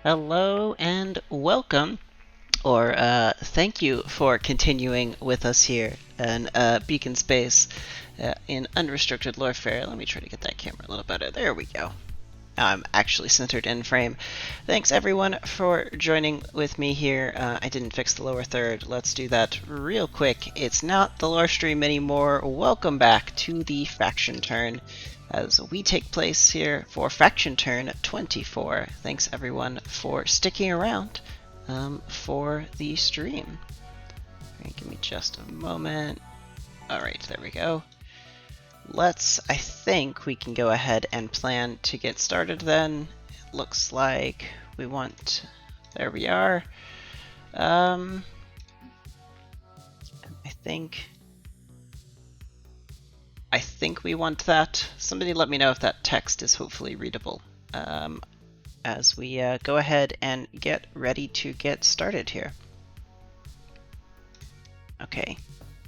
Hello and welcome, or thank you for continuing with us here in Beacon Space in Unrestricted Lorefare. Let me try to get that camera a little better. There we go. I'm actually centered in frame. Thanks everyone for joining with me here. I didn't fix the lower third. Let's do that real quick. It's not the lore stream anymore. Welcome back to the faction turn as we take place here for faction turn 24. Thanks everyone for sticking around for the stream. Alright, give me just a moment. Alright, there we go. I think we can go ahead and plan to get started then. It looks like we want, there we are. I think we want that. Somebody let me know if that text is hopefully readable as we go ahead and get ready to get started here. Okay.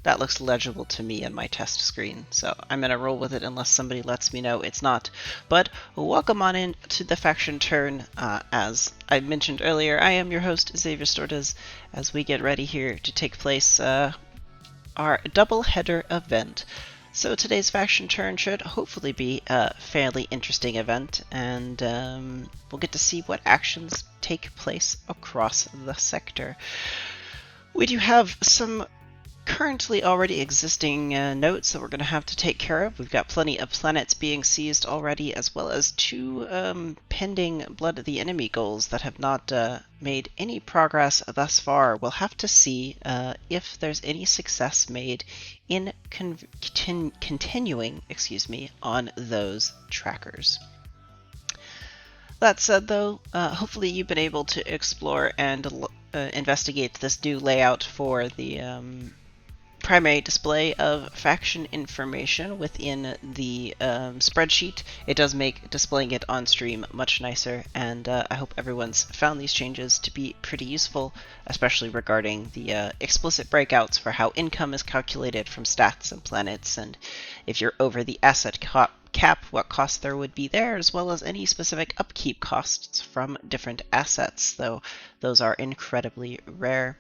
That looks legible to me on my test screen, so I'm going to roll with it unless somebody lets me know it's not. But welcome on in to the faction turn. As I mentioned earlier, I am your host, Xavier Stortes, as we get ready here to take place our double header event. So today's faction turn should hopefully be a fairly interesting event, and we'll get to see what actions take place across the sector. We do have some currently already existing notes that we're going to have to take care of. We've got plenty of planets being seized already, as well as two pending Blood of the Enemy goals that have not made any progress thus far. We'll have to see if there's any success made in continuing on those trackers. That said, though, hopefully you've been able to explore and investigate this new layout for the primary display of faction information within the spreadsheet. It does make displaying it on stream much nicer, and I hope everyone's found these changes to be pretty useful, especially regarding the explicit breakouts for how income is calculated from stats and planets, and if you're over the asset cap, what costs there would be there, as well as any specific upkeep costs from different assets, though those are incredibly rare.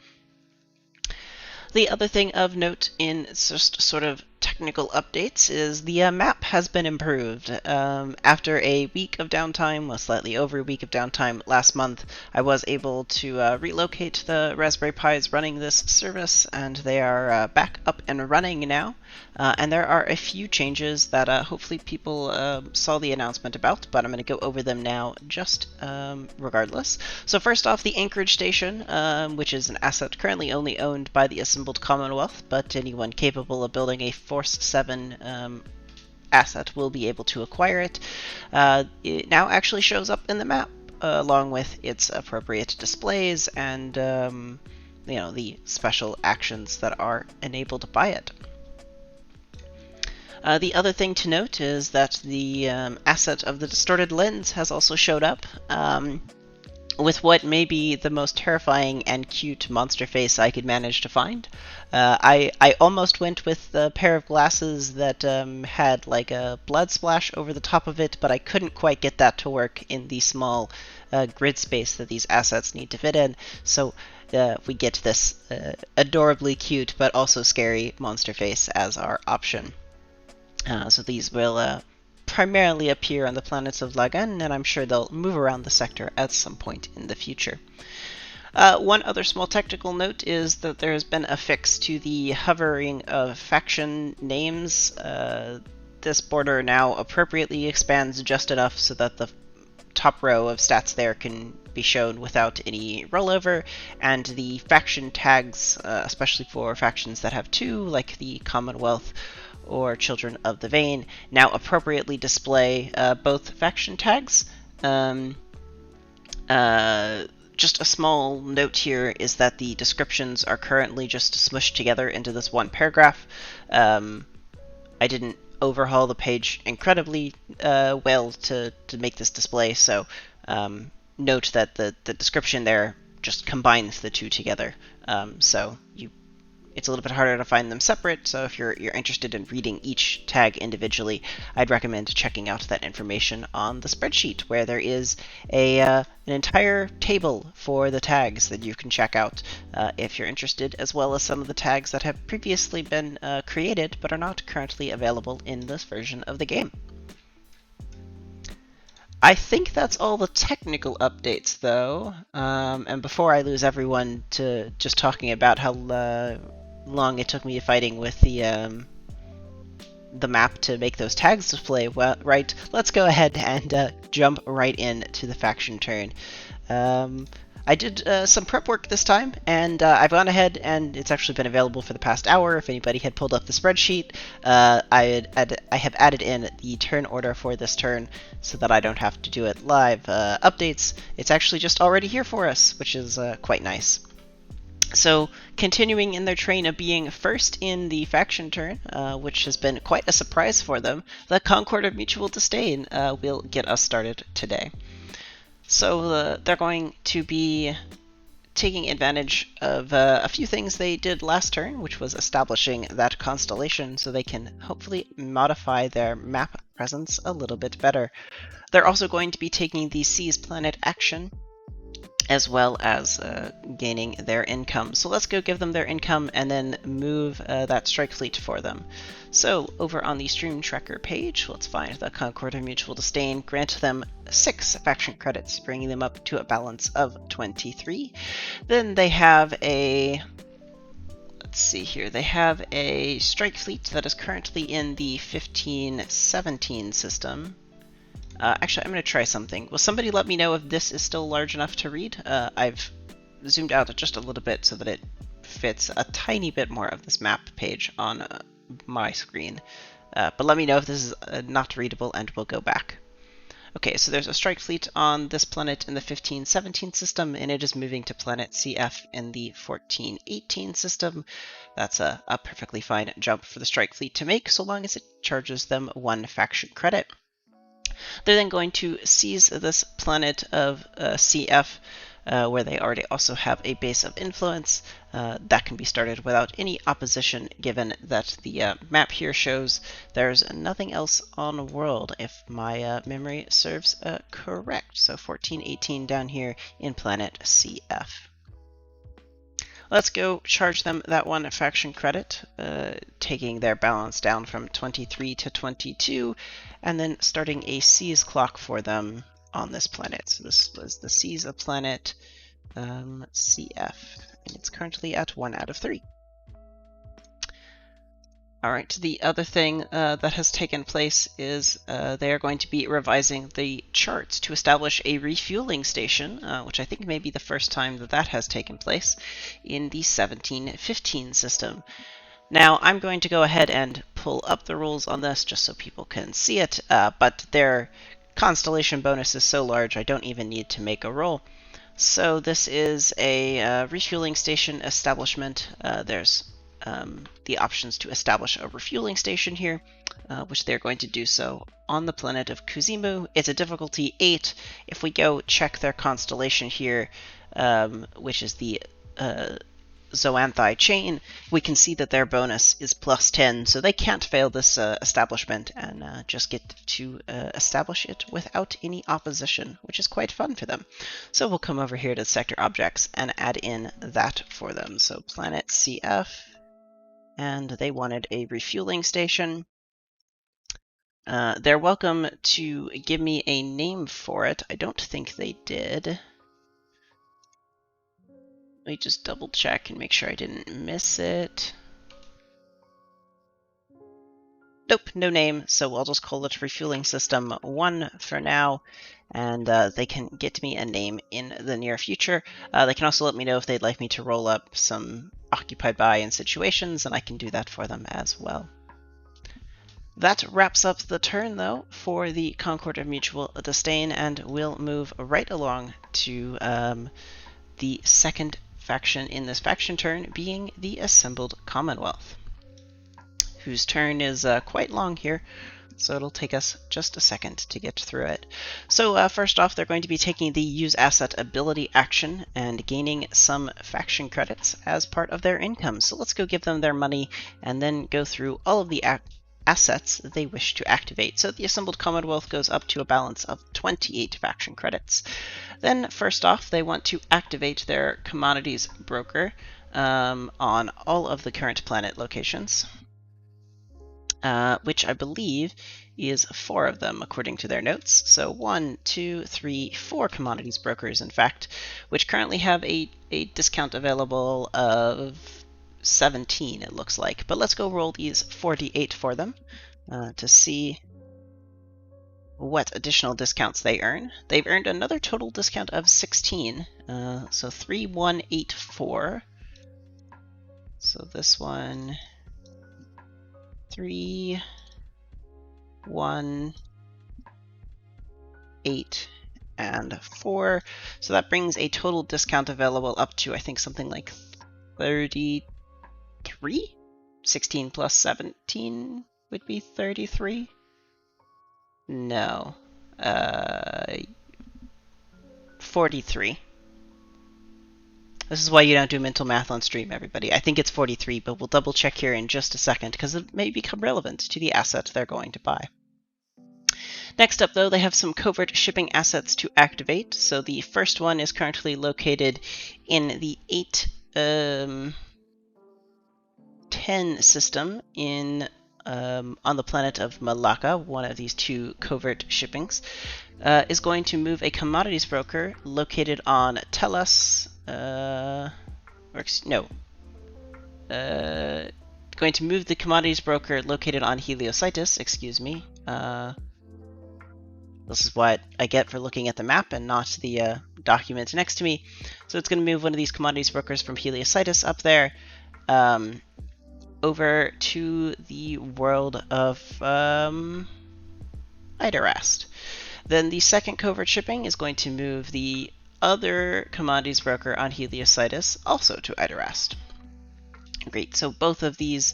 The other thing of note in just sort of technical updates is the map has been improved. After a week of downtime, well, slightly over a week of downtime last month, I was able to relocate the Raspberry Pis running this service, and they are back up and running now. And there are a few changes that hopefully people saw the announcement about, but I'm going to go over them now just regardless. So first off, the Anchorage Station, which is an asset currently only owned by the Assembled Commonwealth, but anyone capable of building a Force 7 asset will be able to acquire it. It now actually shows up in the map along with its appropriate displays and the special actions that are enabled by it. The other thing to note is that the asset of the distorted lens has also showed up with what may be the most terrifying and cute monster face I could manage to find. I almost went with the pair of glasses that had like a blood splash over the top of it, but I couldn't quite get that to work in the small grid space that these assets need to fit in. So we get this adorably cute but also scary monster face as our option. So these will primarily appear on the planets of Lagan, and I'm sure they'll move around the sector at some point in the future. One other small technical note is that there has been a fix to the hovering of faction names. This border now appropriately expands just enough so that the top row of stats there can be shown without any rollover, and the faction tags, especially for factions that have two, like the Commonwealth or Children of the Vein, now appropriately display both faction tags. Just a small note here is that the descriptions are currently just smushed together into this one paragraph. I didn't overhaul the page incredibly well to make this display, so note that the description there just combines the two together. So it's a little bit harder to find them separate, so if you're interested in reading each tag individually, I'd recommend checking out that information on the spreadsheet, where there is an entire table for the tags that you can check out if you're interested, as well as some of the tags that have previously been created but are not currently available in this version of the game. I think that's all the technical updates, though. And before I lose everyone to just talking about how long it took me fighting with the map to make those tags display, well, right, let's go ahead and jump right into the faction turn. I did some prep work this time, and I've gone ahead, and it's actually been available for the past hour. If anybody had pulled up the spreadsheet, I have added in the turn order for this turn so that I don't have to do it live updates. It's actually just already here for us, which is quite nice. So, continuing in their train of being first in the faction turn, which has been quite a surprise for them, the Concord of Mutual Disdain will get us started today. So they're going to be taking advantage of a few things they did last turn, which was establishing that constellation so they can hopefully modify their map presence a little bit better. They're also going to be taking the Seize Planet action, as well as gaining their income. So let's go give them their income and then move that strike fleet for them. So over on the stream tracker page, let's find the Concord of Mutual Disdain, grant them 6 faction credits, bringing them up to a balance of 23. Then they have a, let's see here, they have a strike fleet that is currently in the 15-17 system. Actually, I'm going to try something. Will somebody let me know if this is still large enough to read? I've zoomed out just a little bit so that it fits a tiny bit more of this map page on my screen. But let me know if this is not readable and we'll go back. Okay, so there's a strike fleet on this planet in the 15-17 system, and it is moving to planet CF in the 14-18 system. That's a perfectly fine jump for the strike fleet to make, so long as it charges them 1 faction credit. They're then going to seize this planet of CF, where they already also have a base of influence. That can be started without any opposition, given that the map here shows there's nothing else on the world, if my memory serves correct. So 1418 down here in planet CF. Let's go charge them that 1 faction credit, taking their balance down from 23 to 22, and then starting a seize clock for them on this planet. So this was the seize of planet CF, and it's currently at 1 out of 3. Alright, the other thing that has taken place is they are going to be revising the charts to establish a refueling station, which I think may be the first time that has taken place, in the 17-15 system. Now, I'm going to go ahead and pull up the rules on this just so people can see it, but their constellation bonus is so large I don't even need to make a roll. So this is a refueling station establishment. There's the options to establish a refueling station here, which they're going to do so on the planet of Kuzimu. It's a difficulty 8. If we go check their constellation here, which is the Zoanthi chain, we can see that their bonus is +10, so they can't fail this establishment and just get to establish it without any opposition, which is quite fun for them. So we'll come over here to sector objects and add in that for them. So planet CF, and they wanted a refueling station. They're welcome to give me a name for it. I don't think they did. Let me just double check and make sure I didn't miss it. Nope, no name, so I'll just call it Refueling System 1 for now, and they can get me a name in the near future. They can also let me know if they'd like me to roll up some occupied by and situations, and I can do that for them as well. That wraps up the turn, though, for the Concord of Mutual Disdain, and we'll move right along to the second faction in this faction turn, being the Assembled Commonwealth, whose turn is quite long here. so it'll take us just a second to get through it. So first off, they're going to be taking the use asset ability action and gaining some faction credits as part of their income. So let's go give them their money and then go through all of the assets they wish to activate. So the Assembled Commonwealth goes up to a balance of 28 faction credits. Then first off, they want to activate their commodities broker on all of the current planet locations. Which I believe is 4 of them according to their notes. So 1, 2, 3, 4 commodities brokers, in fact, which currently have a discount available of 17, it looks like. But let's go roll these 48 for them to see what additional discounts they earn. They've earned another total discount of 16, so 3, 1, 8, 4. So this one... 3, 1, 8, and 4. So that brings a total discount available up to, I think, something like 33? 16 plus 17 would be 33? No. 43. This is why you don't do mental math on stream, everybody. I think it's 43, but we'll double check here in just a second because it may become relevant to the asset they're going to buy. Next up, though, they have some covert shipping assets to activate. So the first one is currently located in the 810 system on the planet of Malacca, one of these 2 covert shippings, is going to move a commodities broker located on Tellus. Going to move the commodities broker located on Heliositis, excuse me. This is what I get for looking at the map and not the document next to me. So it's going to move one of these commodities brokers from Heliositis up there over to the world of Idarast. Then the second covert shipping is going to move the other commodities broker on Heliositis also to Idarast. Great, so both of these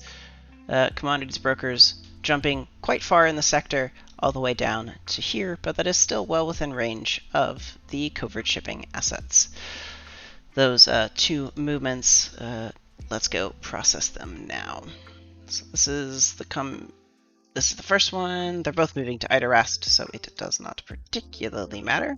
commodities brokers jumping quite far in the sector all the way down to here, but that is still well within range of the covert shipping assets. Those 2 movements, let's go process them now. So this is the first one. They're both moving to Idarast, so it does not particularly matter.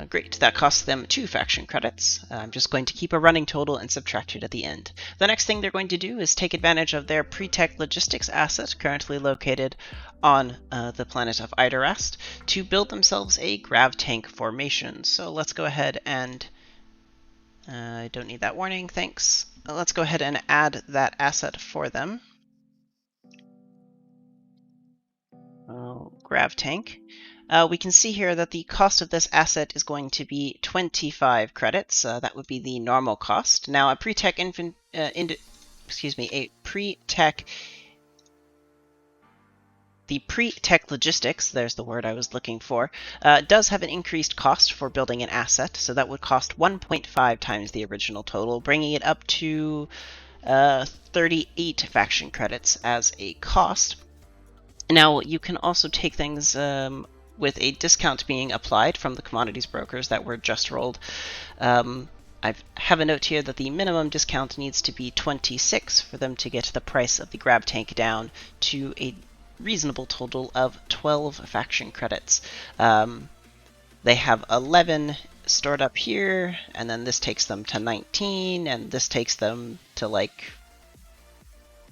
Great, that costs them 2 faction credits. I'm just going to keep a running total and subtract it at the end. The next thing they're going to do is take advantage of their pre-tech logistics asset currently located on the planet of Idarast to build themselves a grav tank formation. So let's go ahead and... I don't need that warning, thanks. Let's go ahead and add that asset for them. Grav tank. We can see here that the cost of this asset is going to be 25 credits. That would be the normal cost. Now, a pre-tech the pre-tech logistics, there's the word I was looking for, does have an increased cost for building an asset. So that would cost 1.5 times the original total, bringing it up to 38 faction credits as a cost. Now, you can also take things with a discount being applied from the commodities brokers that were just rolled. I have a note here that the minimum discount needs to be 26 for them to get the price of the grab tank down to a reasonable total of 12 faction credits. They have 11 stored up here, and then this takes them to 19, and this takes them to like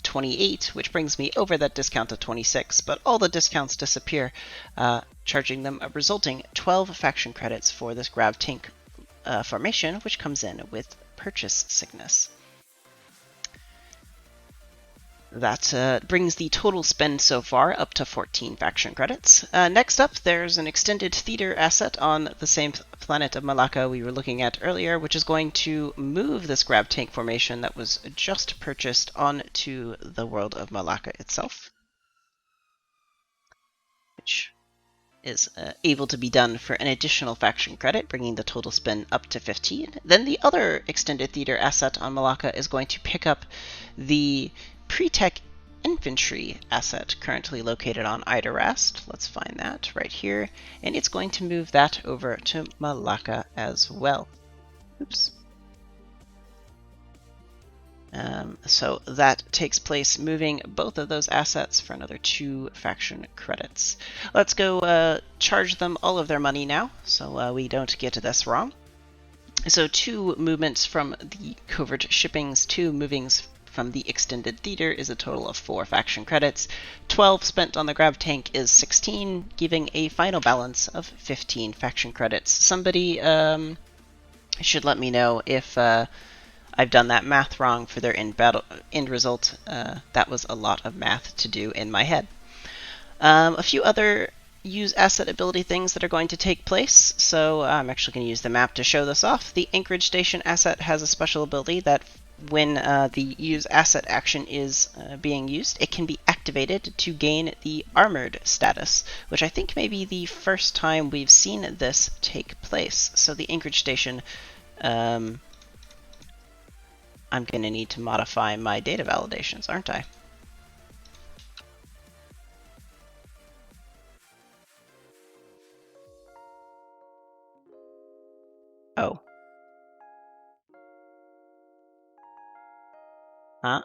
28, which brings me over that discount of 26, but all the discounts disappear, charging them a resulting 12 faction credits for this grav tank formation, which comes in with purchase sickness. That brings the total spend so far up to 14 faction credits. Next up, there's an extended theater asset on the same planet of Malacca we were looking at earlier, which is going to move this grab tank formation that was just purchased onto the world of Malacca itself. Which is able to be done for an additional faction credit, bringing the total spend up to 15. Then the other extended theater asset on Malacca is going to pick up the pre-tech infantry asset currently located on Idarast. Let's find that right here. And it's going to move that over to Malacca as well. Oops. So that takes place, moving both of those assets for another 2 faction credits. Let's go charge them all of their money now, so we don't get this wrong. So 2 movements from the covert shippings, 2 movings from the extended theater is a total of 4 faction credits. 12 spent on the grab tank is 16, giving a final balance of 15 faction credits. Somebody should let me know if I've done that math wrong for their end result. That was a lot of math to do in my head. A few other use asset ability things that are going to take place. So I'm actually going to use the map to show this off. The Anchorage Station asset has a special ability that when the use asset action is being used, it can be activated to gain the armored status, which I think may be the first time we've seen this take place. So the Anchorage Station, I'm going to need to modify my data validations, aren't I? Oh. Huh?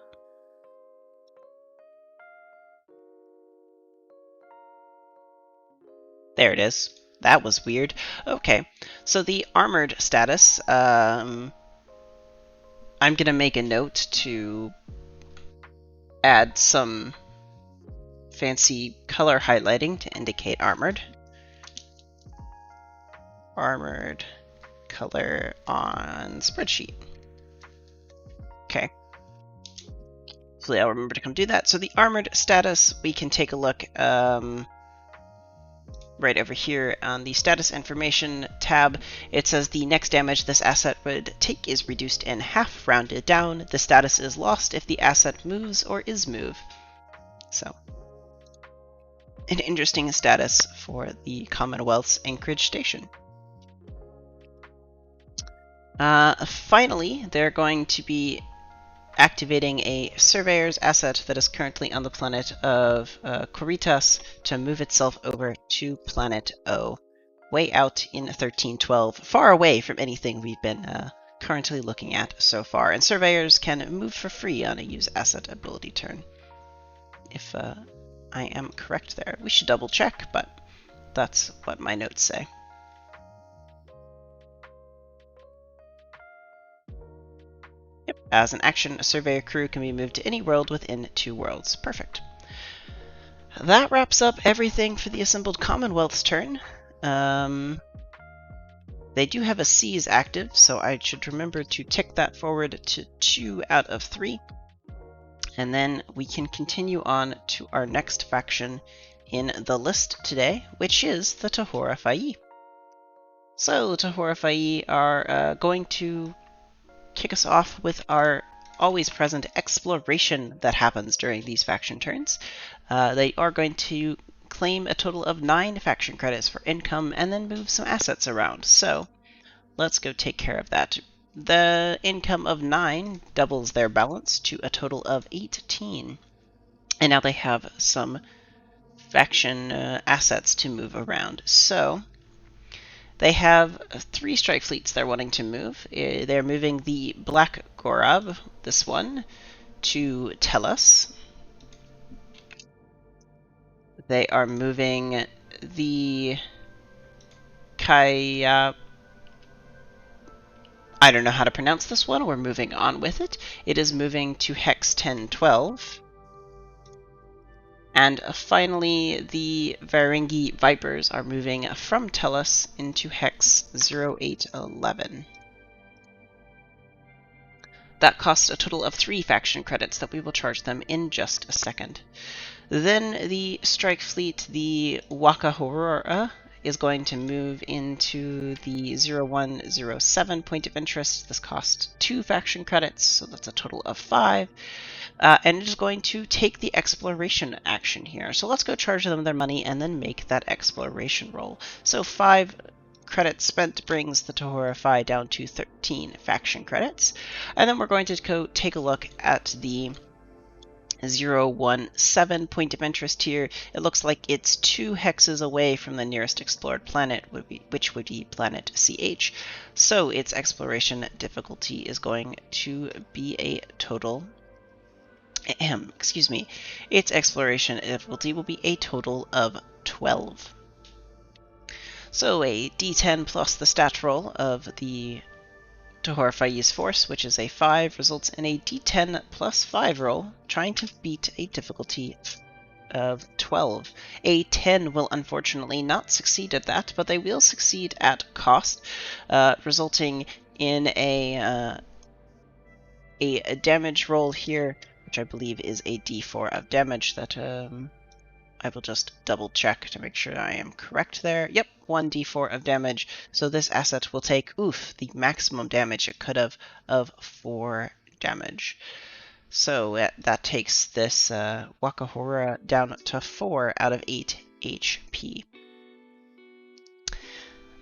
There it is. That was weird. Okay, so the armored status, I'm going to make a note to add some fancy color highlighting to indicate armored. Armored color on spreadsheet. Okay. Hopefully I'll remember to come do that. So the armored status, we can take a look right over here on the status information tab. It says the next damage this asset would take is reduced in half, rounded down. The status is lost if the asset moves or is moved. So, an interesting status for the Commonwealth's Anchorage Station. Finally, they're going to be activating a surveyor's asset that is currently on the planet of Coritas to move itself over to planet O, way out in 1312, far away from anything we've been currently looking at so far. And surveyors can move for free on a use asset ability turn, if I am correct there. We should double check, but that's what my notes say. Yep. As an action, a surveyor crew can be moved to any world within 2 worlds. Perfect. That wraps up everything for the assembled Commonwealth's turn. They do have a seize active, so I should remember to tick that forward to 2 out of 3. And then we can continue on to our next faction in the list today, which is the Tahora Fayi. So Tahora Fayi are going to kick us off with our always present exploration that happens during these faction turns. They are going to claim a total of 9 faction credits for income and then move some assets around. So let's go take care of that. The income of 9 doubles their balance to a total of 18. And now they have some faction assets to move around. So they have 3 strike fleets they're wanting to move. They're moving the Black Gorab, this one, to Tellus. They are moving the Kaya... I don't know how to pronounce this one. We're moving on with it. It is moving to Hex 1012. And finally, the Varangi Vipers are moving from Tellus into Hex 0811. That costs a total of 3 faction credits that we will charge them in just a second. Then the strike fleet, the Wakahorora, is going to move into the 0107 point of interest. This costs 2 faction credits, so that's a total of 5. And it is going to take the exploration action here. So let's go charge them their money and then make that exploration roll. So 5 credits spent brings the Tahora Phi down to 13 faction credits. And then we're going to go take a look at the 017 point of interest here. It looks like it's 2 hexes away from the nearest explored planet, which would be planet CH. So its exploration difficulty is going to be a total... excuse me. Its exploration difficulty will be a total of 12. So a d10 plus the stat roll of the Tahora Phi's force, which is a 5, results in a d10 plus 5 roll, trying to beat a difficulty of 12. A 10 will unfortunately not succeed at that, but they will succeed at cost, resulting in a damage roll here, which I believe is a d4 of damage that I will just double check to make sure I am correct there. Yep, 1d4 of damage. So this asset will take, the maximum damage it could have of 4 damage. So that takes this Wakahora down to 4 out of 8 HP.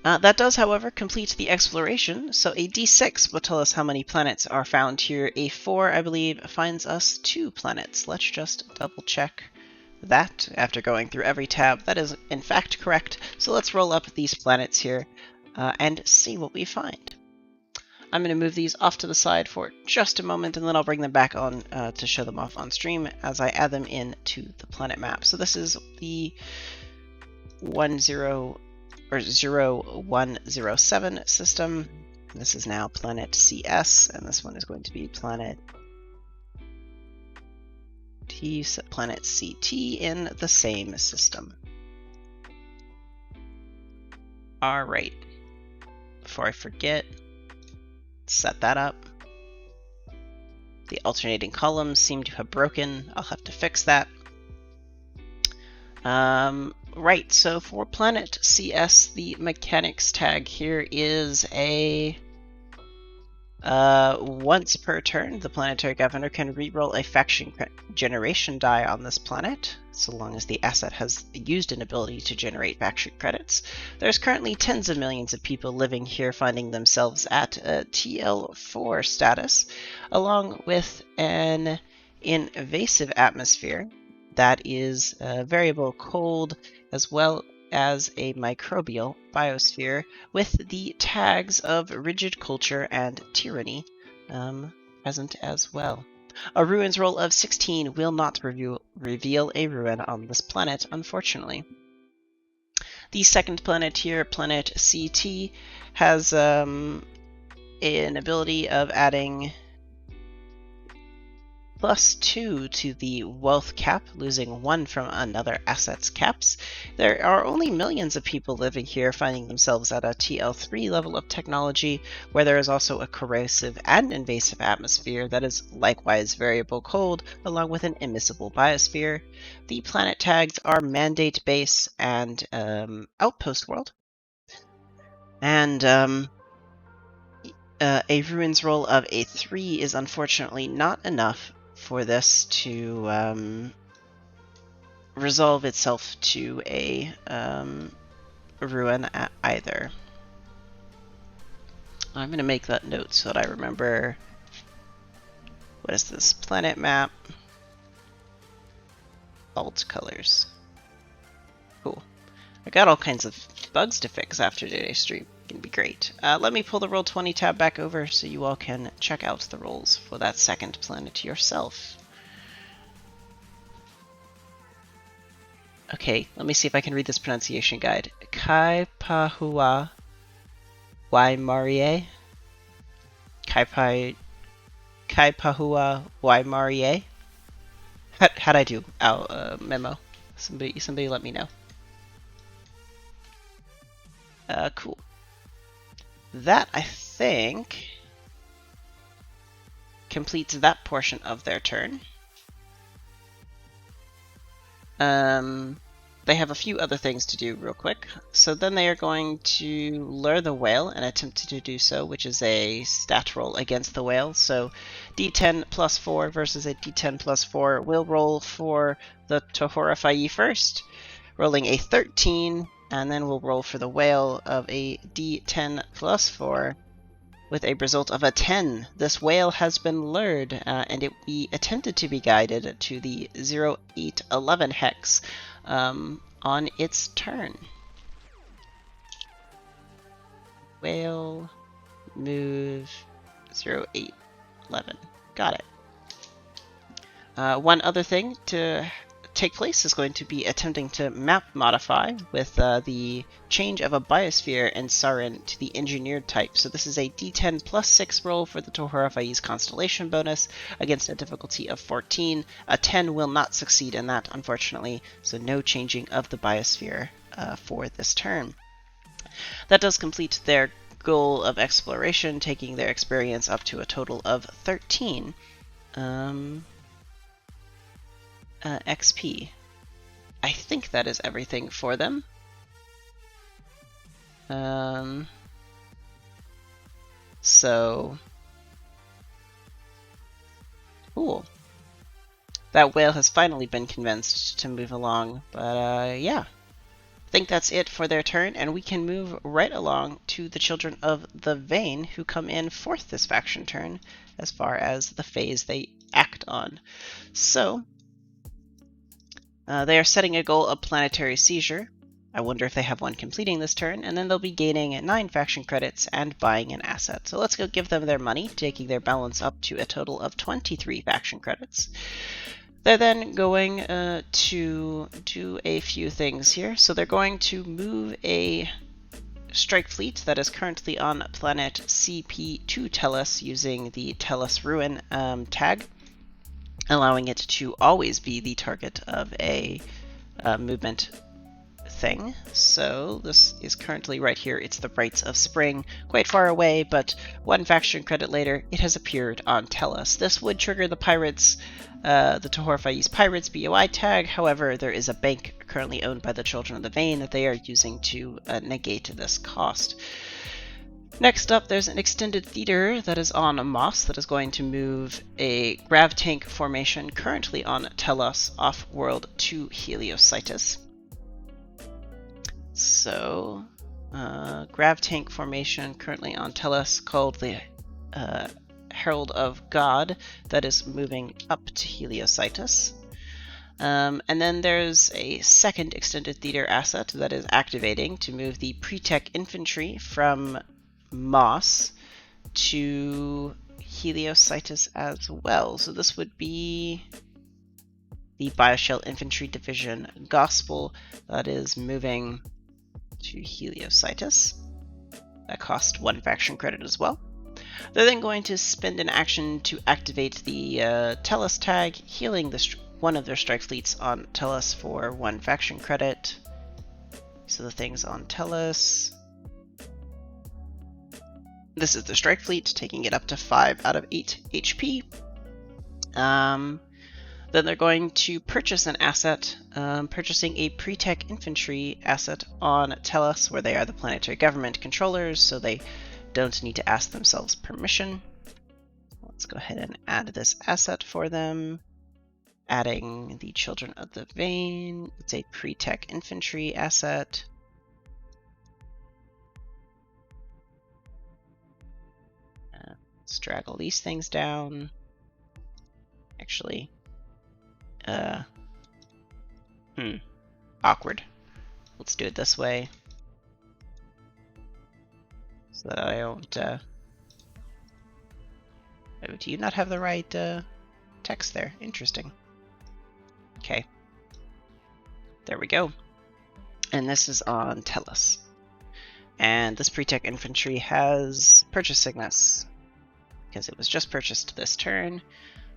That does, however, complete the exploration, so a d6 will tell us how many planets are found here. A 4, I believe, finds us 2 planets. Let's just double check that after going through every tab. That is, in fact, correct. So let's roll up these planets here and see what we find. I'm going to move these off to the side for just a moment, and then I'll bring them back on to show them off on stream as I add them into the planet map. So this is the 0107 system. This is now planet CS, and this one is going to be planet CT in the same system. Alright, before I forget, set that up. The alternating columns seem to have broken. I'll have to fix that. Right, so for planet CS, the mechanics tag here is a once per turn, the planetary governor can reroll a faction generation die on this planet, so long as the asset has used an ability to generate faction credits. There's currently tens of millions of people living here, finding themselves at TL4 status, along with an invasive atmosphere that is variable cold, as well as a microbial biosphere with the tags of rigid culture and tyranny present as well. A ruins roll of 16 will not reveal a ruin on this planet, unfortunately. The second planet here, planet CT, has an ability of adding +2 to the wealth cap, losing 1 from another asset's caps. There are only millions of people living here, finding themselves at a TL3 level of technology, where there is also a corrosive and invasive atmosphere that is likewise variable cold, along with an immiscible biosphere. The planet tags are Mandate Base and Outpost World. And a ruins roll of a 3 is unfortunately not enough for this to resolve itself to a ruin either. I'm going to make that note so that I remember. What is this? Planet map. Alt colors. Cool. I got all kinds of bugs to fix after today's stream. Gonna be great. Let me pull the Roll20 tab back over so you all can check out the rolls for that second planet yourself. Okay, let me see if I can read this pronunciation guide. Kaipahua Waimarie? Kaipahua Waimarie? How'd I do? Memo. Somebody let me know. Cool. That, I think, completes that portion of their turn. There they have a few other things to do real quick. So then they are going to lure the whale and attempt to do so, which is a stat roll against the whale. So d10 plus 4 versus a d10 plus 4. We'll roll for the Tohorafai first, rolling a 13, and then we'll roll for the whale of a d10 plus 4 with a result of a 10. This whale has been lured, and it be attempted to be guided to the 0811 hex on its turn. Whale, move, 0811. Got it. One other thing to take place is going to be attempting to map modify with the change of a biosphere and Sarin to the engineered type. So this is a d10 plus 6 roll for the Tohorafai's constellation bonus against a difficulty of 14. A 10 will not succeed in that, unfortunately, so no changing of the biosphere for this turn. That does complete their goal of exploration, taking their experience up to a total of 13. XP. I think that is everything for them. So cool. That whale has finally been convinced to move along, but yeah. I think that's it for their turn, and we can move right along to the Children of the Vein, who come in 4th this faction turn, as far as the phase they act on. So they are setting a goal of planetary seizure. I wonder if they have one completing this turn, and then they'll be gaining 9 faction credits and buying an asset. So let's go give them their money, taking their balance up to a total of 23 faction credits. They're then going to do a few things here. So they're going to move a strike fleet that is currently on planet CP2 Tellus using the Tellus Ruin tag, allowing it to always be the target of a movement thing. So this is currently right here. It's the Rites of Spring, quite far away, but 1 faction credit later, it has appeared on Tellus. This would trigger the pirates, the Tohorafai's Pirates BOI tag. However, there is a bank currently owned by the Children of the Vein that they are using to negate this cost. Next up, there's an extended theater that is on Moss that is going to move a grav tank formation currently on Tellus off-world to Heliocytus. So, grav tank formation currently on Tellus called the Herald of God that is moving up to Heliocytus. And then there's a second extended theater asset that is activating to move the pre-tech infantry from Moss to Heliocytus as well. So this would be the Bioshell Infantry Division Gospel that is moving to Heliocytus. That cost 1 faction credit as well. They're then going to spend an action to activate the Tellus tag, healing one of their strike fleets on Tellus for 1 faction credit. So the things on Tellus. This is the strike fleet, taking it up to 5 out of 8 HP. Then they're going to purchase an asset, purchasing a pre-tech infantry asset on Tellus, where they are the planetary government controllers, so they don't need to ask themselves permission. Let's go ahead and add this asset for them. Adding the Children of the Vein. It's a pre-tech infantry asset. Let's drag all these things down. Actually, awkward. Let's do it this way, so that I don't, oh, do you not have the right, text there? Interesting. Okay. There we go. And this is on Tellus. And this pre-tech infantry has purchasing this, because it was just purchased this turn,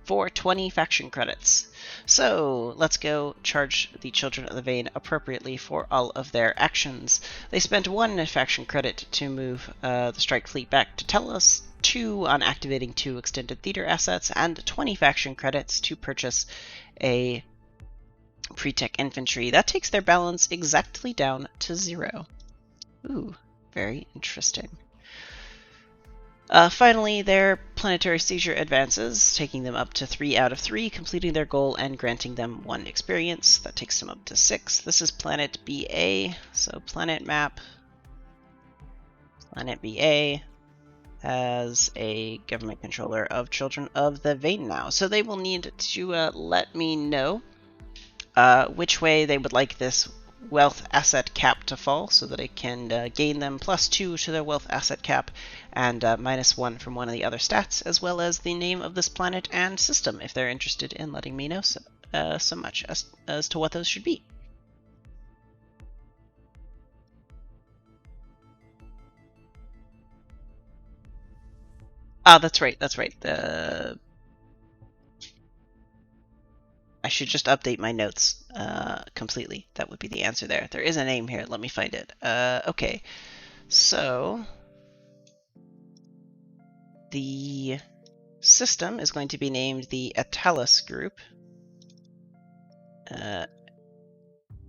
for 20 faction credits. So let's go charge the Children of the Vein appropriately for all of their actions. They spent 1 faction credit to move the strike fleet back to Tellus, 2 on activating 2 extended theater assets, and 20 faction credits to purchase a pre-tech infantry. That takes their balance exactly down to 0. Ooh, very interesting. Finally, their planetary seizure advances, taking them up to 3 out of 3, completing their goal and granting them 1 experience. That takes them up to 6. This is Planet BA, so planet map. Planet BA has a government controller of Children of the Vein now, so they will need to let me know which way they would like this wealth asset cap to fall, so that it can gain them +2 to their wealth asset cap and -1 from one of the other stats, as well as the name of this planet and system, if they're interested in letting me know so much as to what those should be. Ah, that's right, that's right. I should just update my notes completely. That would be the answer there. There is a name here. Let me find it. Okay, so the system is going to be named the Atalis group. I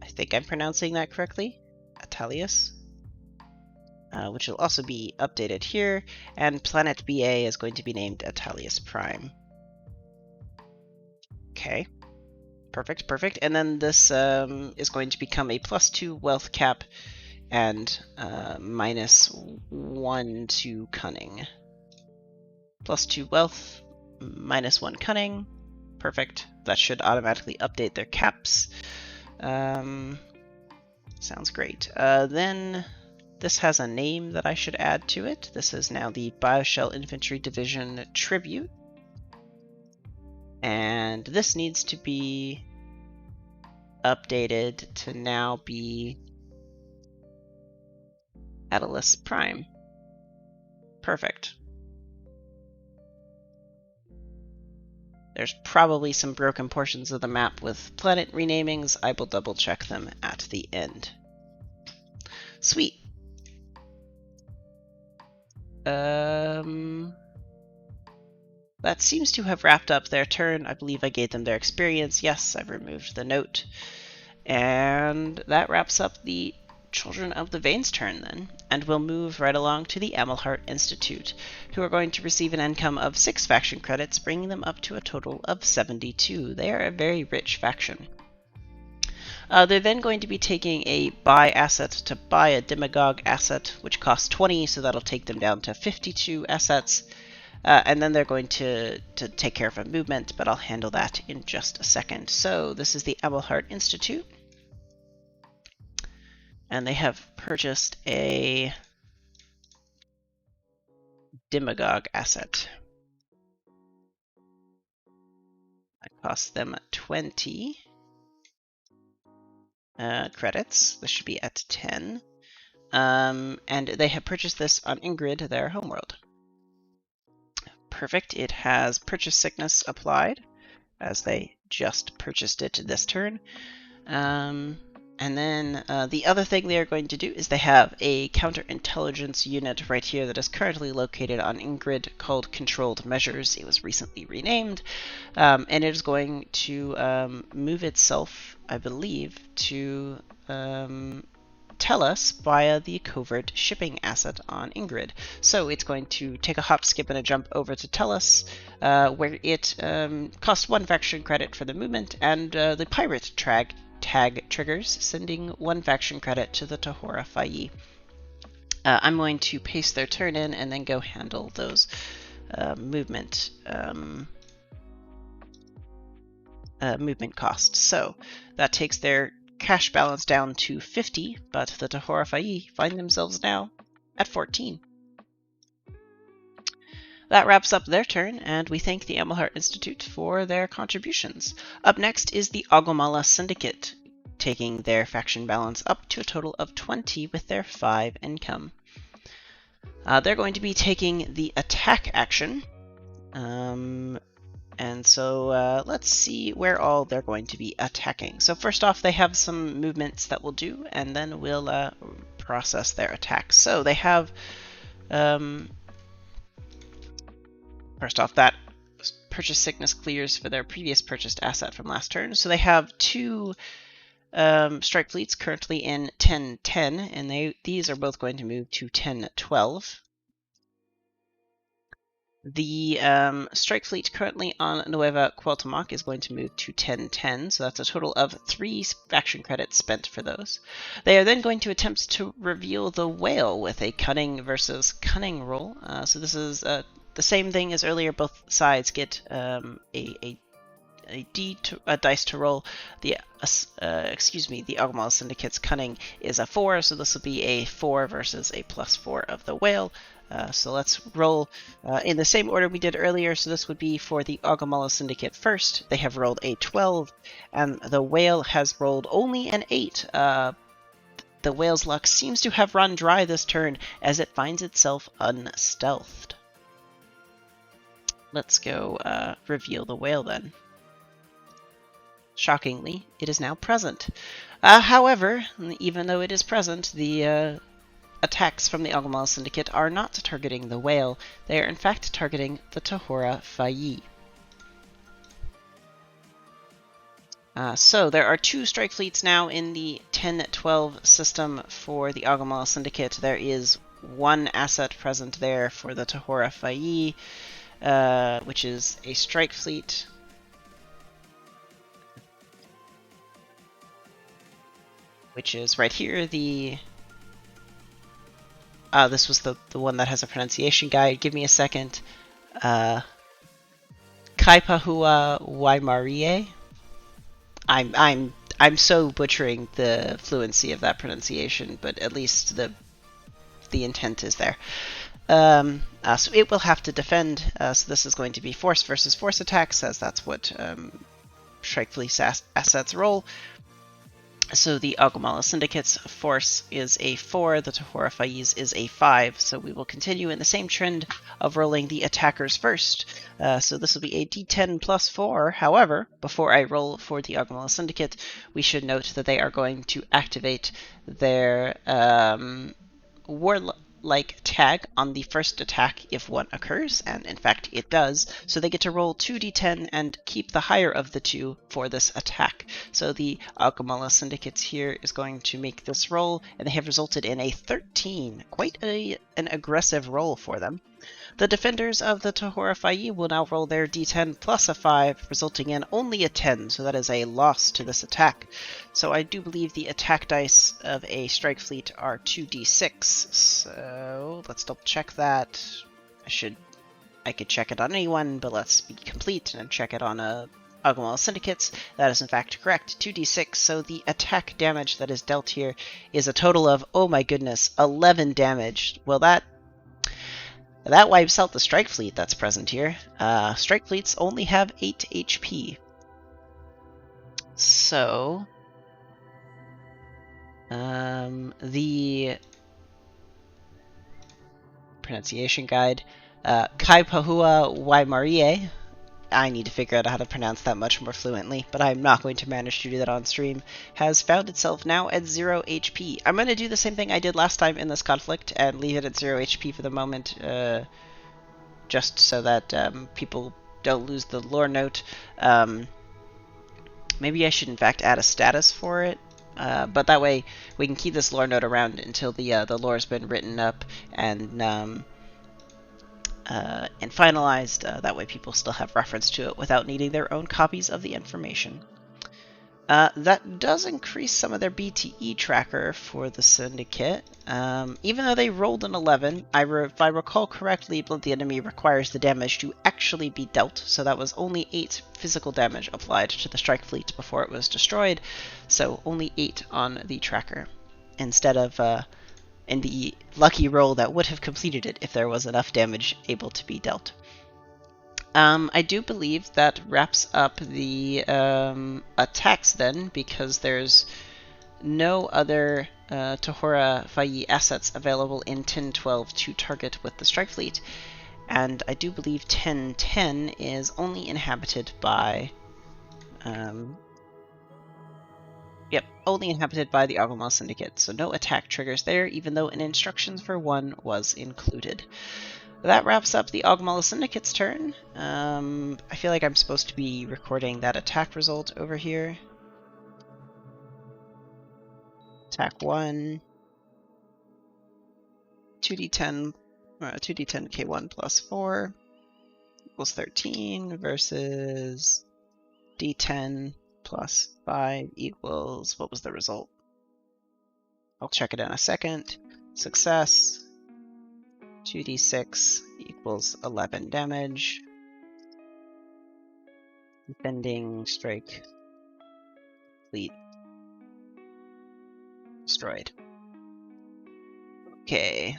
think I'm pronouncing that correctly. Atalius. Which will also be updated here. And Planet BA is going to be named Atalius Prime. Okay. Perfect, perfect. And then this is going to become a +2 wealth cap and -1 to cunning. +2 wealth, -1 cunning. Perfect. That should automatically update their caps. Sounds great. Then this has a name that I should add to it. This is now the Bioshell Infantry Division Tribute. And this needs to be updated to now be Atlas Prime. Perfect. There's probably some broken portions of the map with planet renamings. I will double check them at the end. Sweet. That seems to have wrapped up their turn. I believe I gave them their experience. Yes, I've removed the note. And that wraps up the Children of the Veins turn then. And we'll move right along to the Amelhart Institute, who are going to receive an income of 6 faction credits, bringing them up to a total of 72. They are a very rich faction. They're then going to be taking a buy asset to buy a demagogue asset, which costs 20, so that'll take them down to 52 assets. And then they're going to take care of a movement, but I'll handle that in just a second. So this is the Amelhart Institute. And they have purchased a demagogue asset. That costs them 20 credits. This should be at 10. And they have purchased this on Ingrid, their homeworld. Perfect. It has purchase sickness applied, as they just purchased it this turn. And then the other thing they are going to do is they have a counterintelligence unit right here that is currently located on Ingrid called Controlled Measures. It was recently renamed, and it is going to move itself, I believe, to Tellus via the covert shipping asset on Ingrid. So it's going to take a hop, skip, and a jump over to Tellus, where it costs 1 faction credit for the movement, and the pirate tag triggers, sending 1 faction credit to the Tahora Fayi. I'm going to paste their turn in and then go handle those movement costs. So that takes their cash balance down to 50, but the Tahora Fayi find themselves now at 14. That wraps up their turn, and we thank the Amelhart Institute for their contributions. Up next is the Agomala Syndicate, taking their faction balance up to a total of 20 with their 5 income. They're going to be taking the attack action, and so let's see where all they're going to be attacking. So first off, they have some movements that we'll do, and then we'll process their attacks. So they have... First off, that purchase sickness clears for their previous purchased asset from last turn. So they have two strike fleets currently in 10-10, and these are both going to move to 10-12. The strike fleet currently on Nueva Cuauhtémoc is going to move to 10-10, so that's a total of 3 faction credits spent for those. They are then going to attempt to reveal the whale with a cunning versus cunning roll. So this is the same thing as earlier. Both sides get a dice to roll. The the Ogmal Syndicate's cunning is a 4, so this will be a 4 versus a +4 of the whale. So let's roll in the same order we did earlier. So this would be for the Ogmal Syndicate first. They have rolled a 12, and the whale has rolled only an 8. The whale's luck seems to have run dry this turn as it finds itself unstealthed. Let's go reveal the whale then. Shockingly, it is now present. However, even though it is present, the attacks from the Ogmal Syndicate are not targeting the whale. They are in fact targeting the Tahora Fayi. So there are 2 strike fleets now in the 10-12 system for the Ogmal Syndicate. There is 1 asset present there for the Tahora Fayi, which is a strike fleet. Which is right here. This was the one that has a pronunciation guide. Give me a second. Kaipahua Waimarie. I'm so butchering the fluency of that pronunciation, but at least the intent is there. So it will have to defend. So this is going to be force versus force attacks, as that's what strike fleet assets roll. So the Ogmal Syndicate's force is a 4, the Tahora Fayi's is a 5, so we will continue in the same trend of rolling the attackers first. So this will be a d10 plus 4. However, before I roll for the Ogmal Syndicate, we should note that they are going to activate their warlike tag on the first attack if one occurs, and in fact it does. So they get to roll 2d10 and keep the higher of the 2 for this attack. So the Ogmal Syndicates here is going to make this roll, and they have resulted in a 13. Quite an aggressive roll for them. The defenders of the Tahora Fayi will now roll their d10 plus a 5, resulting in only a 10, so that is a loss to this attack. So I do believe the attack dice of a strike fleet are 2d6, so let's double check that. I could check it on anyone, but let's be complete and check it on Ogmal Syndicates. That is in fact correct, 2d6, so the attack damage that is dealt here is a total of, oh my goodness, 11 damage. Well, that wipes out the strike fleet that's present here. Strike fleets only have 8 HP. So the pronunciation guide, Kaipahua Waimarie, I need to figure out how to pronounce that much more fluently, but I'm not going to manage to do that on stream, has found itself now at 0 HP. I'm going to do the same thing I did last time in this conflict and leave it at 0 HP for the moment, just so that people don't lose the lore note. Maybe I should in fact add a status for it, but that way we can keep this lore note around until the lore's been written up and finalized. That way people still have reference to it without needing their own copies of the information. That does increase some of their BTE tracker for the Syndicate. Even though they rolled an 11, if I recall correctly, Blood the Enemy requires the damage to actually be dealt, so that was only 8 physical damage applied to the strike fleet before it was destroyed, so only 8 on the tracker, instead of in the lucky roll that would have completed it if there was enough damage able to be dealt. I do believe that wraps up the attacks then, because there's no other Tahora Fayi assets available in 10-12 to target with the strike fleet, and I do believe 10-10 is only inhabited by only inhabited by the Ogmal Syndicate, so no attack triggers there, even though an instructions for one was included. That wraps up the Ogmala Syndicate's turn. I feel like I'm supposed to be recording that attack result over here. Attack 1. 2d10 K1 plus 4 equals 13 versus d10 plus 5 equals, what was the result? I'll check it in a second. Success. 2d6 equals 11 damage. Defending strike. Fleet. Destroyed. Okay.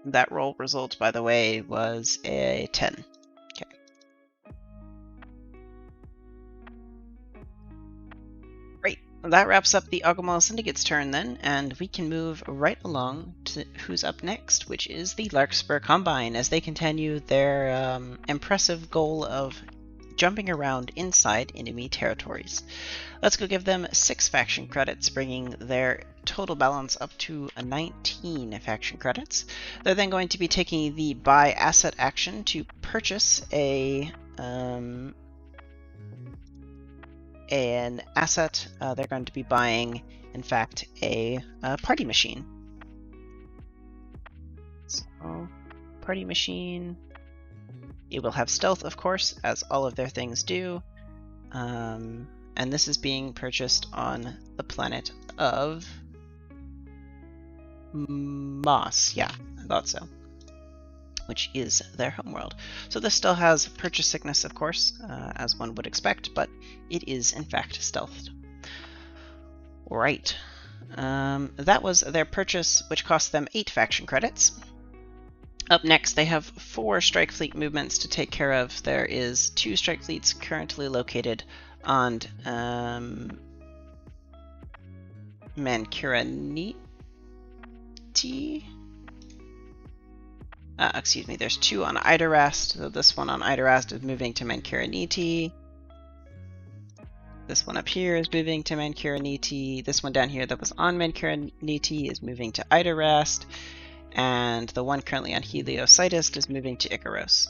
That roll result, by the way, was a 10. Okay. Great. That wraps up the Ogmala Syndicate's turn then, and we can move right along to who's up next, which is the Larkspur Combine, as they continue their impressive goal of jumping around inside enemy territories. Let's go give them 6 faction credits, bringing their total balance up to 19 faction credits. They're then going to be taking the buy asset action to purchase an asset. They're going to be buying, in fact, a party machine. So, party machine. It will have stealth, of course, as all of their things do. And this is being purchased on the planet of Moss. Yeah, I thought so. Which is their homeworld. So this still has purchase sickness, of course, as one would expect, but it is, in fact, stealthed. Right. That was their purchase, which cost them 8 faction credits. Up next, they have 4 strike fleet movements to take care of. There is 2 strike fleets currently located on Mancuraniti. Excuse me, there's 2 on Idarast. So this one on Idarast is moving to Mancuraniti. This one up here is moving to Mancuraniti. This one down here that was on Mancuraniti is moving to Idarast. And the one currently on Heliocytus is moving to Icaros.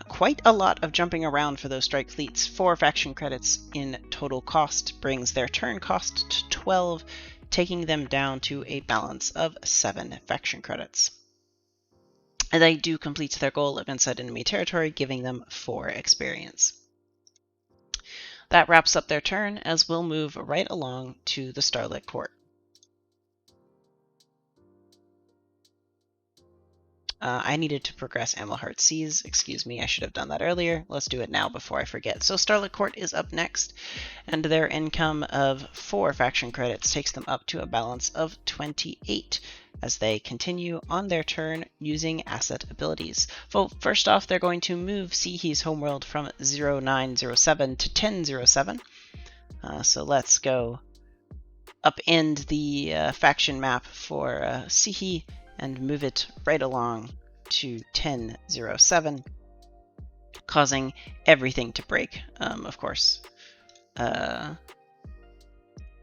Quite a lot of jumping around for those strike fleets. 4 faction credits in total cost brings their turn cost to 12, taking them down to a balance of 7 faction credits. And they do complete their goal of inside enemy territory, giving them 4 experience. That wraps up their turn, as we'll move right along to the Starlit Court. I needed to progress Amelheart Seas. Excuse me, I should have done that earlier. Let's do it now before I forget. So Starlit Court is up next, and their income of 4 faction credits takes them up to a balance of 28 as they continue on their turn using asset abilities. Well, first off, they're going to move Sihi's homeworld from 0907 to 1007. So let's go upend the faction map for Sihi and move it right along to 1007, causing everything to break, of course.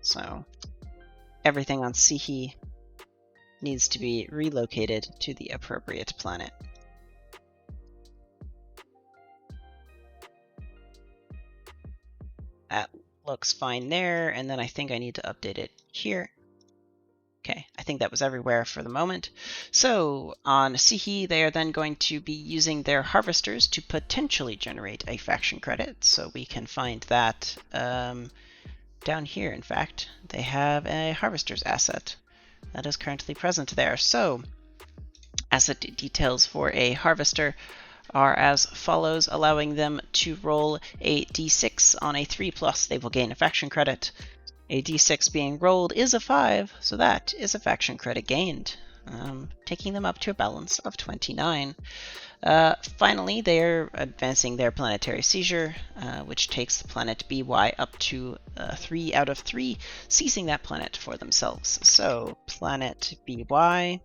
So everything on Sihi needs to be relocated to the appropriate planet. That looks fine there, and then I think I need to update it here. Okay, I think that was everywhere for the moment. So on Sihi, they are then going to be using their harvesters to potentially generate a faction credit. So we can find that down here, in fact. They have a harvester's asset that is currently present there. So asset details for a harvester are as follows, allowing them to roll a d6 on a 3+. They will gain a faction credit. A d6 being rolled is a 5, so that is a faction credit gained, taking them up to a balance of 29. Finally, they're advancing their planetary seizure, which takes the planet BY up to 3 out of 3, seizing that planet for themselves. So planet BY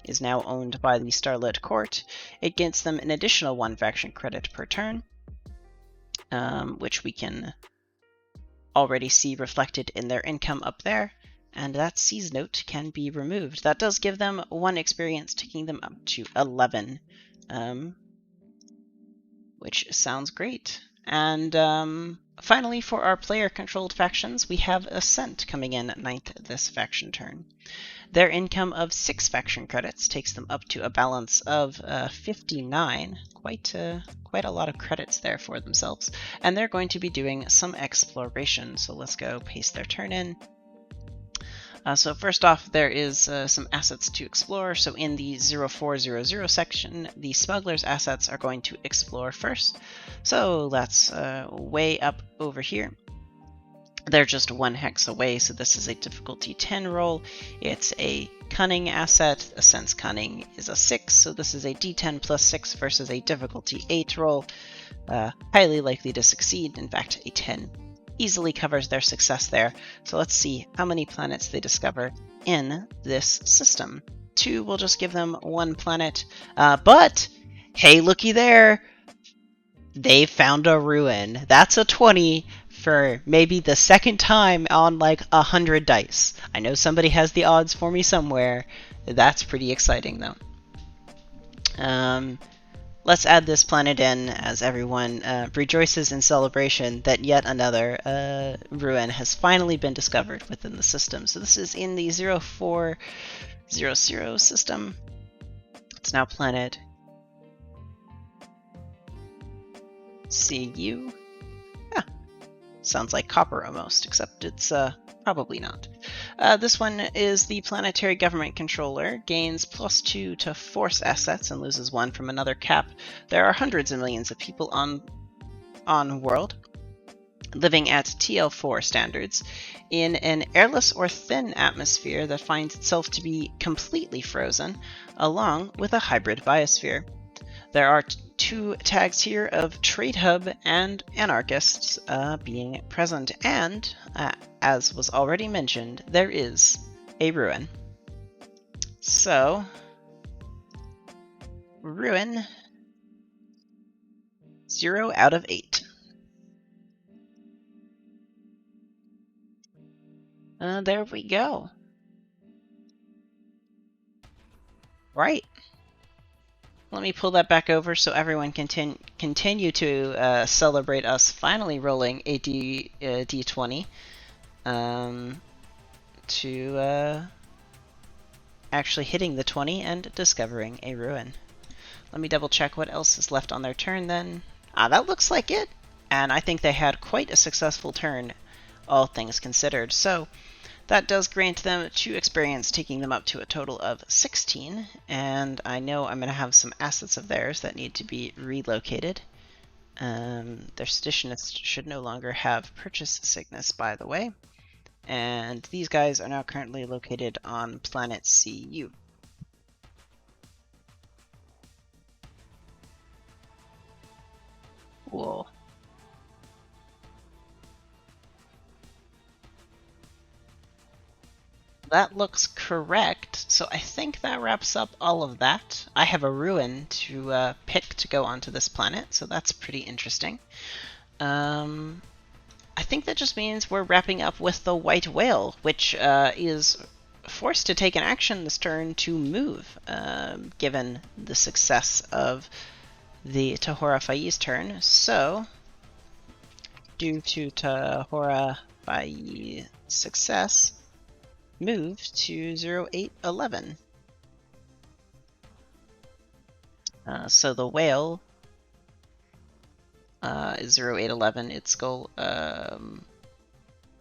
is now owned by the Starlit Court. It gets them an additional 1 faction credit per turn, which we can already see reflected in their income up there. And that seize note can be removed. That does give them 1 experience, taking them up to 11, which sounds great. And finally, for our player-controlled factions, we have Ascent coming in at 9th this faction turn. Their income of 6 faction credits takes them up to a balance of 59. Quite a lot of credits there for themselves. And they're going to be doing some exploration. So let's go paste their turn in. So first off, there is some assets to explore. So in the 0400 section, the smuggler's assets are going to explore first. So that's way up over here. They're just 1 hex away, so this is a difficulty 10 roll. It's a cunning asset. Ascent's cunning is a 6, so this is a d10 plus 6 versus a difficulty 8 roll. Highly likely to succeed. In fact, a 10 easily covers their success there. So let's see how many planets they discover in this system. 2 will just give them 1 planet, but hey, looky there! They found a ruin. That's a 20 for maybe the second time on like 100 dice. I know somebody has the odds for me somewhere. That's pretty exciting though. Let's add this planet in as everyone rejoices in celebration that yet another ruin has finally been discovered within the system. So this is in the 0400 system. It's now planet CU. Yeah, sounds like copper almost, except it's probably not. This one is the planetary government controller, gains +2 to force assets and loses 1 from another cap. There are hundreds of millions of people on world living at TL4 standards in an airless or thin atmosphere that finds itself to be completely frozen, along with a hybrid biosphere. There are 2 tags here of Trade Hub and Anarchists being present, and, as was already mentioned, there is a ruin. So, ruin 0 out of 8. There we go. Right. Let me pull that back over so everyone can continue to celebrate us finally rolling a D20 to actually hitting the 20 and discovering a ruin. Let me double check what else is left on their turn then. That looks like it. And I think they had quite a successful turn, all things considered. So that does grant them 2 experience, taking them up to a total of 16, and I know I'm going to have some assets of theirs that need to be relocated. Their seditionists should no longer have purchase sickness, by the way, and these guys are now currently located on planet CU. Cool. That looks correct, so I think that wraps up all of that. I have a ruin to pick to go onto this planet, so that's pretty interesting. I think that just means we're wrapping up with the white whale, which is forced to take an action this turn to move, given the success of the Tahora Fai's turn. So, due to Tahora Fai's success, move to 0811. So the whale is 0811. Its goal. The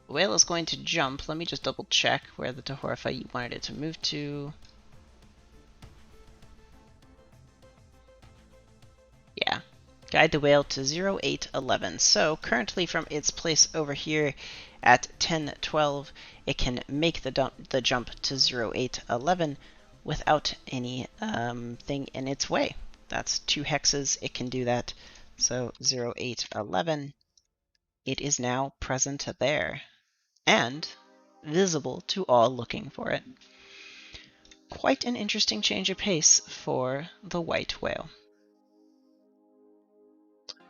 whale is going to jump. Let me just double check where the Tahora Fai wanted it to move to. Yeah. Guide the whale to 0811. So currently from its place over here at 1012, it can make the jump to 0811 without any thing in its way. That's 2 hexes. It can do that. So 0811, it is now present there and visible to all looking for it. Quite an interesting change of pace for the white whale.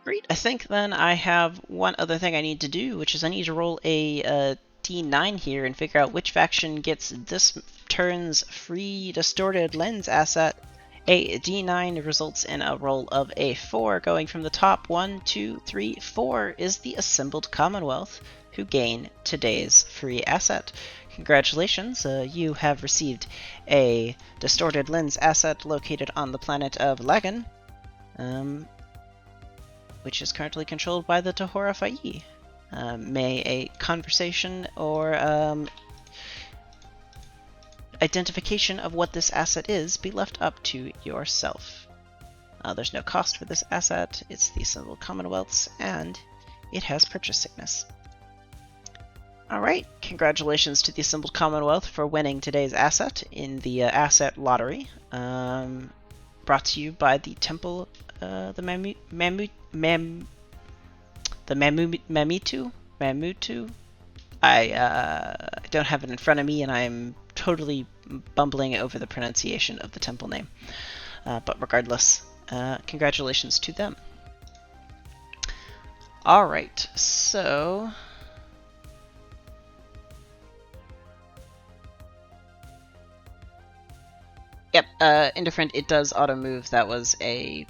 Great. I think then I have one other thing I need to do, which is I need to roll a D9 here and figure out which faction gets this turn's free distorted lens asset. A D9 results in a roll of a 4, going from the top. 1, 2, 3, 4 is the assembled Commonwealth, who gain today's free asset. Congratulations, you have received a distorted lens asset located on the planet of Lagan, which is currently controlled by the Tahora Fa'i. May a conversation or identification of what this asset is be left up to yourself. There's no cost for this asset, it's the assembled Commonwealths, and it has purchase sickness. Alright, congratulations to the assembled Commonwealth for winning today's asset in the asset lottery. Brought to you by the Temple, the Mamutu. I don't have it in front of me, and I'm totally bumbling over the pronunciation of the temple name. But regardless, congratulations to them. Alright, so... Yep, indifferent, it does auto-move. That was a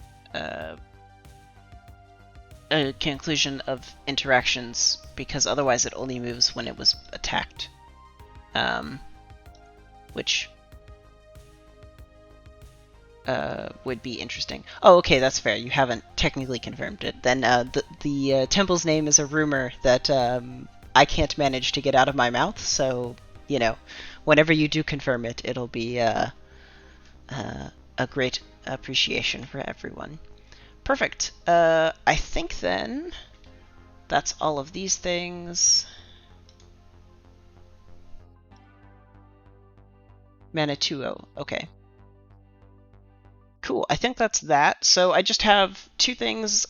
conclusion of interactions, because otherwise it only moves when it was attacked. Which would be interesting. Oh, okay, that's fair. You haven't technically confirmed it. Then the temple's name is a rumor that I can't manage to get out of my mouth, so, you know, whenever you do confirm it, it'll be a great appreciation for everyone. Perfect. I think then that's all of these things. Manituo. Okay. Cool. I think that's that. So I just have two things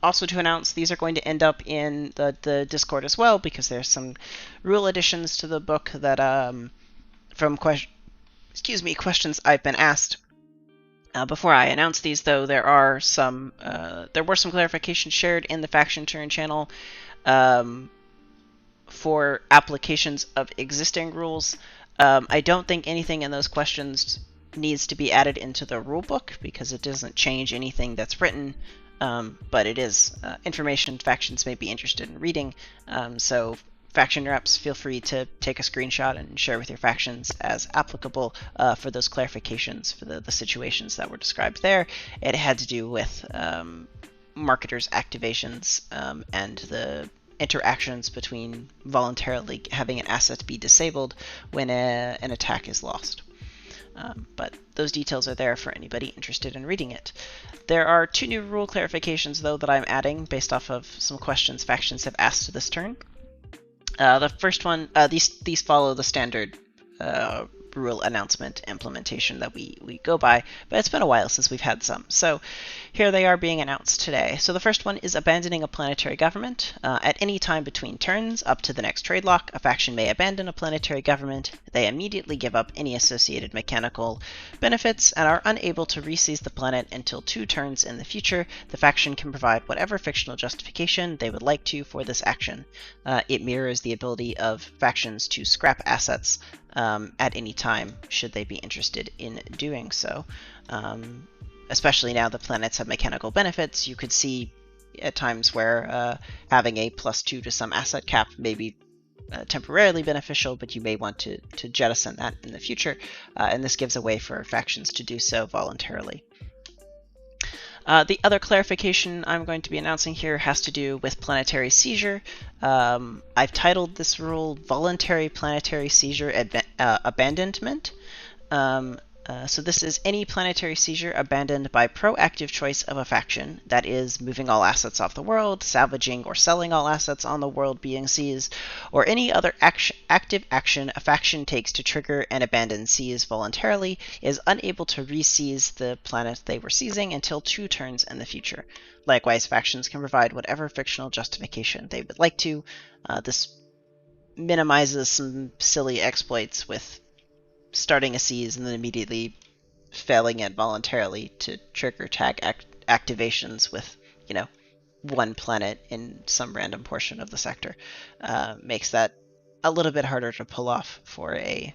also to announce. These are going to end up in the Discord as well, because there's some rule additions to the book that from questions I've been asked. Before I announce these, though, there were some clarifications shared in the Faction Turn channel for applications of existing rules. I don't think anything in those questions needs to be added into the rulebook, because it doesn't change anything that's written, but it is information factions may be interested in reading, so faction reps, feel free to take a screenshot and share with your factions as applicable for those clarifications for the situations that were described there. It had to do with marketers' activations and the interactions between voluntarily having an asset be disabled when an attack is lost. But those details are there for anybody interested in reading it. There are two new rule clarifications, though, that I'm adding based off of some questions factions have asked this turn. The first one, these follow the standard rule announcement implementation that we go by, but it's been a while since we've had some. So here they are being announced today. So the first one is abandoning a planetary government. At any time between turns, up to the next trade lock, a faction may abandon a planetary government. They immediately give up any associated mechanical benefits and are unable to re-seize the planet until 2 turns in the future. The faction can provide whatever fictional justification they would like to for this action. It mirrors the ability of factions to scrap assets at any time, should they be interested in doing so. Especially now the planets have mechanical benefits, you could see at times where having a +2 to some asset cap may be temporarily beneficial, but you may want to jettison that in the future, and this gives a way for factions to do so voluntarily. The other clarification I'm going to be announcing here has to do with planetary seizure. I've titled this rule Voluntary Planetary Seizure Abandonment. So this is any planetary seizure abandoned by proactive choice of a faction, that is, moving all assets off the world, salvaging or selling all assets on the world being seized, or any other active action a faction takes to trigger and abandon seize voluntarily, is unable to re-seize the planet they were seizing until 2 turns in the future. Likewise, factions can provide whatever fictional justification they would like to. This minimizes some silly exploits with starting a seize and then immediately failing it voluntarily to trigger tag activations with, you know, 1 planet in some random portion of the sector. Makes that a little bit harder to pull off for a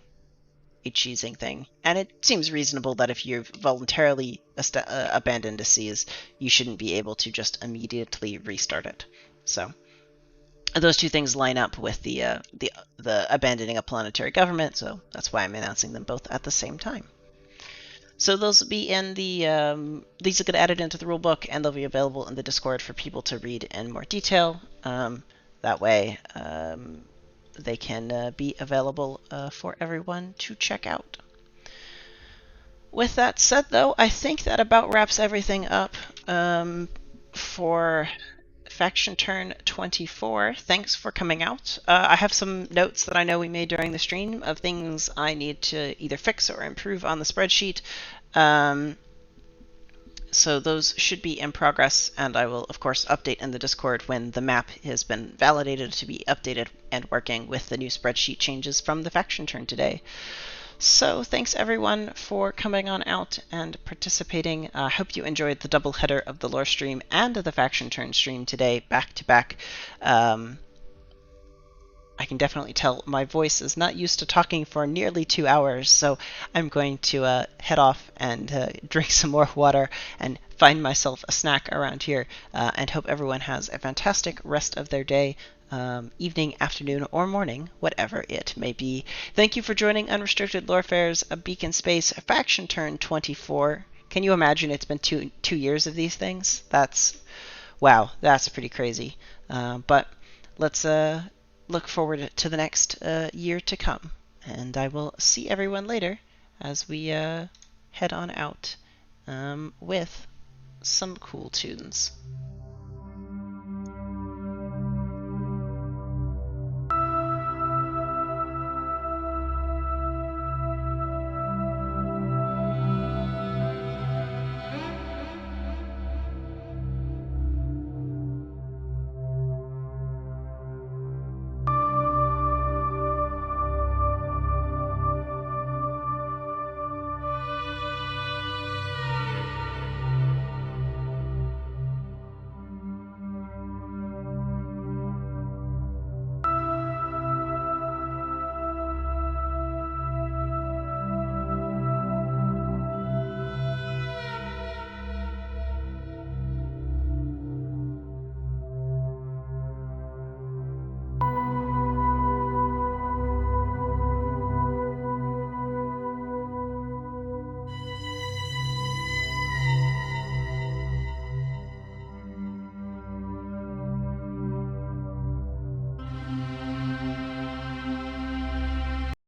cheesing thing. And it seems reasonable that if you've voluntarily abandoned a seas, you shouldn't be able to just immediately restart it. So those two things line up with the abandoning a planetary government. So that's why I'm announcing them both at the same time. So those will be in these will get added into the rulebook, and they'll be available in the Discord for people to read in more detail. That way, they can be available for everyone to check out. With that said, though, I think that about wraps everything up for Faction Turn 24. Thanks for coming out. I have some notes that I know we made during the stream of things I need to either fix or improve on the spreadsheet. So those should be in progress, and I will, of course, update in the Discord when the map has been validated to be updated and working with the new spreadsheet changes from the Faction Turn today. So thanks everyone for coming on out and participating. I hope you enjoyed the double header of the lore stream and the Faction Turn stream today, back to back. I can definitely tell my voice is not used to talking for nearly 2 hours, so I'm going to head off and drink some more water and find myself a snack around here, and hope everyone has a fantastic rest of their day, evening, afternoon, or morning, whatever it may be. Thank you for joining Unrestricted Lorefare's A Beacon Space Faction Turn 24. Can you imagine it's been two years of these things? Wow, that's pretty crazy. But let's look forward to the next year to come. And I will see everyone later as we head on out with some cool tunes.